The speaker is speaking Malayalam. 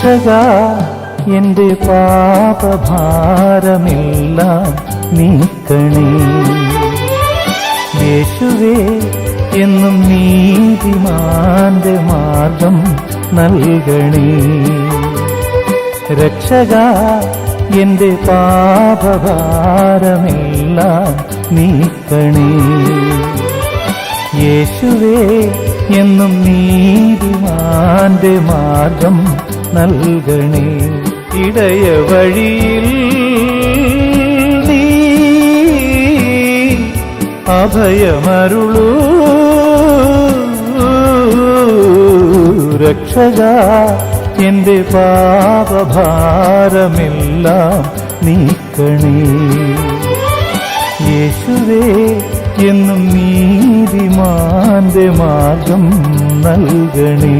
രക്ഷകാ എന്റെ പാപഭാരമെല്ലാം നീക്കണേ. യേശുവേ എന്നും നീതിമാന്റെ മാർഗം നൽകണേ. രക്ഷകാ എന്റെ പാപഭാരമെല്ലാം നീക്കണേ. യേശുവേ എന്നും നീതിമാന്റെ മാർഗം നൽകണേ. ഇടയ വഴിയിൽ നീ അഭയമരുളൂ. രക്ഷകാ എന്റെ പാപഭാരമെല്ലാം നീക്കണേ. യേശുവേ എന്നും നീതിമാന്റെ മാർഗം നൽകണേ.